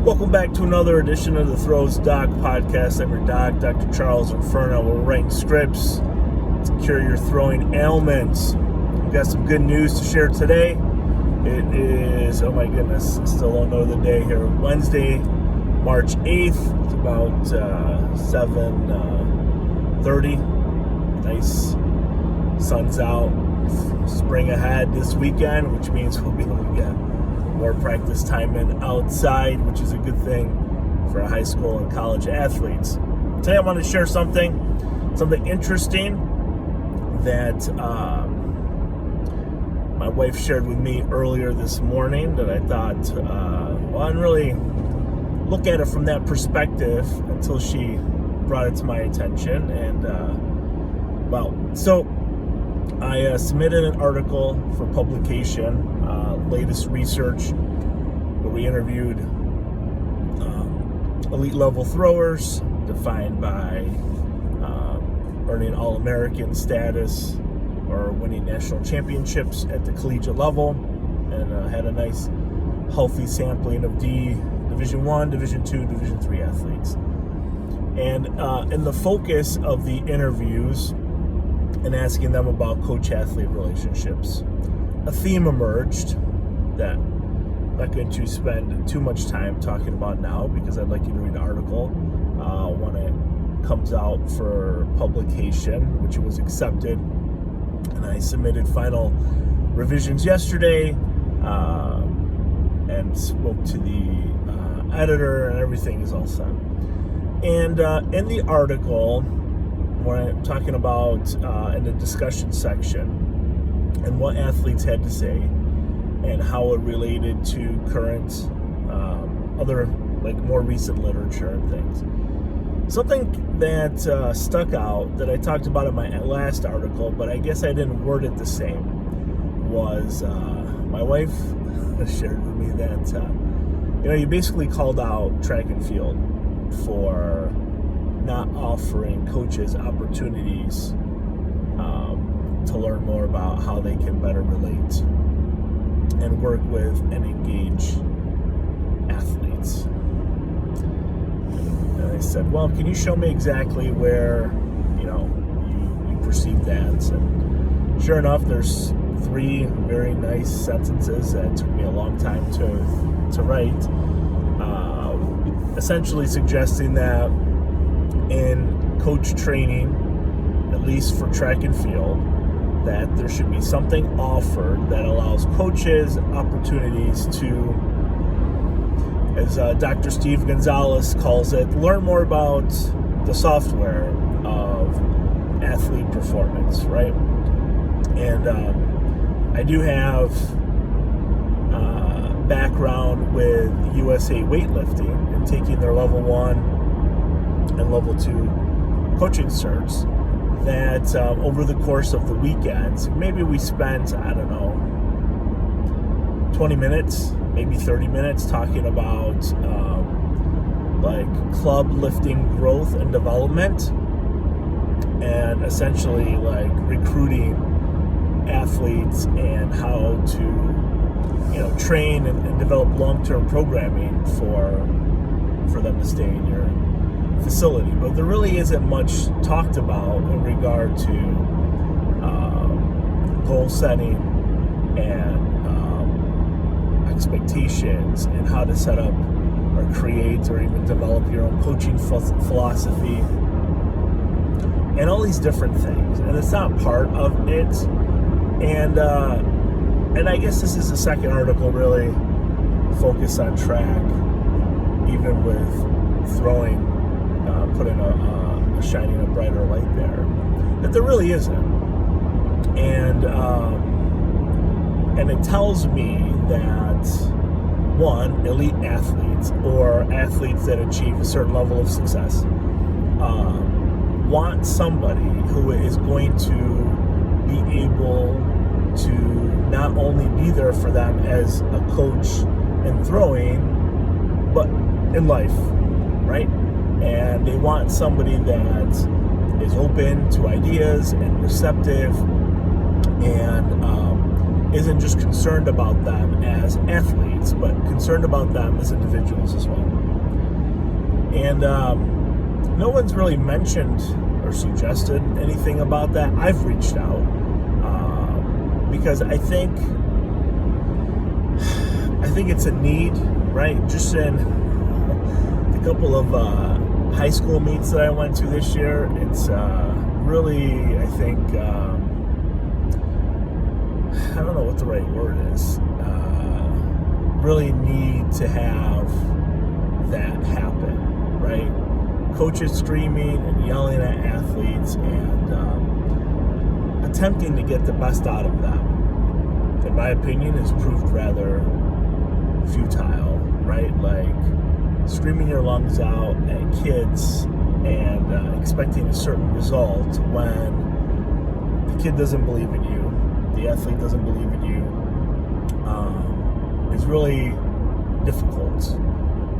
Welcome back to another edition of the Throws Doc podcast. I'm your doc, Dr. Charles Inferno. We're writing scripts to cure your throwing ailments. We've got some good news to share today. It is, oh my goodness, I still don't know the day here. Wednesday, March 8th. It's about 7:30. Nice sun's out. Spring ahead this weekend, which means we'll be able to get more practice time in outside, which is a good thing for high school and college athletes. Today I want to share something interesting that my wife shared with me earlier this morning that I thought, I didn't really look at it from that perspective until she brought it to my attention. And so I submitted an article for publication, latest research, where we interviewed elite level throwers defined by earning All-American status or winning national championships at the collegiate level, and had a nice healthy sampling of Division I, Division II, Division III athletes. And in the focus of the interviews and asking them about coach-athlete relationships, a theme emerged that I'm not going to spend too much time talking about now, because I'd like you to read the article when it comes out for publication, which was accepted. And I submitted final revisions yesterday and spoke to the editor, and everything is all set. And in the article, when I'm talking about in the discussion section and what athletes had to say and how it related to current other, like, more recent literature and things. Something that stuck out that I talked about in my last article, but I guess I didn't word it the same, was my wife shared with me that you basically called out track and field for not offering coaches opportunities to learn more about how they can better relate and work with and engage athletes. And I said, well, can you show me exactly where you perceive that? And sure enough, there's 3 very nice sentences that took me a long time to write, essentially suggesting that in coach training, at least for track and field, that there should be something offered that allows coaches opportunities to, as Dr. Steve Gonzalez calls it, learn more about the software of athlete performance, right? And I do have background with USA weightlifting and taking their level 1 and level 2 coaching certs, that over the course of the weekends, maybe we spent, 20 minutes, maybe 30 minutes talking about like club lifting growth and development, and essentially like recruiting athletes and how to train and develop long-term programming for them to stay in your facility. But there really isn't much talked about in regard to goal setting and expectations, and how to set up or create or even develop your own coaching philosophy and all these different things. And it's not part of it. And I guess this is the second article really focused on track, even with throwing, putting a shining a brighter light there, that there really isn't. And it tells me that, one, elite athletes or athletes that achieve a certain level of success want somebody who is going to be able to not only be there for them as a coach in throwing, but in life, right? And they want somebody that is open to ideas and receptive and isn't just concerned about them as athletes, but concerned about them as individuals as well. And no one's really mentioned or suggested anything about that. I've reached out because I think it's a need, right? Just in the couple of high school meets that I went to this year, it's really, I think, I don't know what the right word is, really need to have that happen, right? Coaches screaming and yelling at athletes and attempting to get the best out of them, in my opinion, has proved rather futile, right? Like screaming your lungs out at kids and expecting a certain result when the kid doesn't believe in you, the athlete doesn't believe in you, is really difficult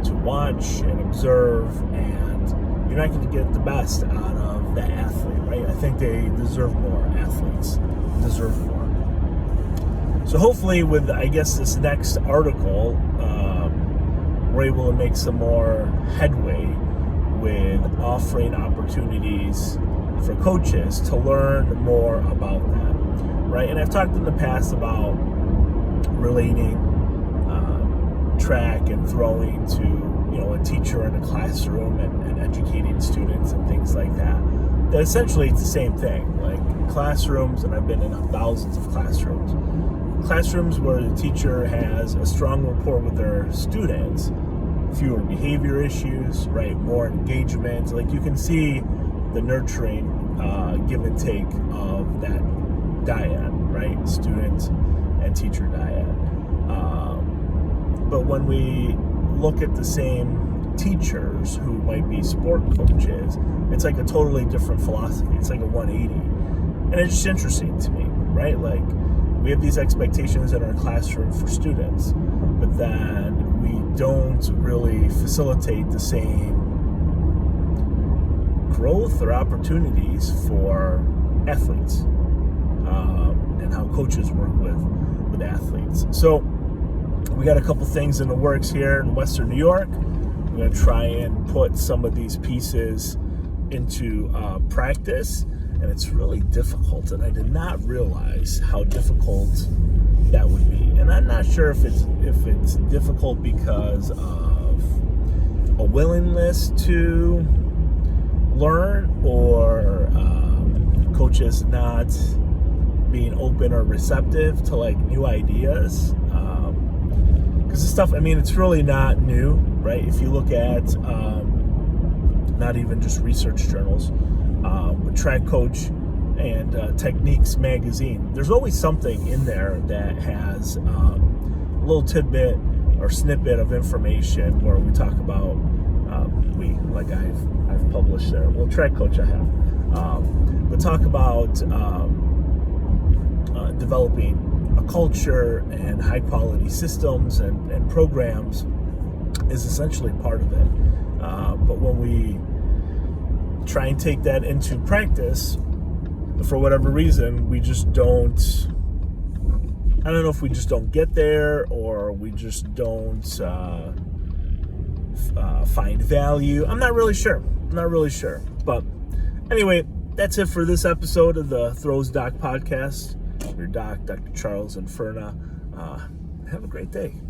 to watch and observe, and you're not going to get the best out of that athlete, right? I think they deserve more. Athletes deserve more. So hopefully with, I guess, this next article, we're able to make some more headway with offering opportunities for coaches to learn more about that, right? And I've talked in the past about relating track and throwing to, a teacher in a classroom and educating students and things like that. That essentially it's the same thing. Like classrooms, and I've been in thousands of classrooms where the teacher has a strong rapport with their students, fewer behavior issues, right? More engagement. Like you can see the nurturing give and take of that dyad, right? Student and teacher dyad. But when we look at the same teachers who might be sport coaches, it's like a totally different philosophy. It's like a 180. And it's just interesting to me, right? Like we have these expectations in our classroom for students, but then we don't really facilitate the same growth or opportunities for athletes and how coaches work with athletes. So we got a couple things in the works here in Western New York. We're going to try and put some of these pieces into practice, and it's really difficult, and I did not realize how difficult that would be. And I'm not sure if it's difficult because of a willingness to learn or coaches not being open or receptive to like new ideas. Because the stuff, I mean, it's really not new, right? If you look at not even just research journals, but Track Coach and Techniques magazine, there's always something in there that has a little tidbit or snippet of information where we talk about like I've published there. Well, Track Coach I have, but talk about developing a culture and high quality systems and programs is essentially part of it. But when we try and take that into practice, for whatever reason, we just don't, I don't know if we just don't get there or we just don't find value. I'm not really sure. But anyway, that's it for this episode of the Throws Doc podcast. Your doc, Dr. Charles Inferna. Have a great day.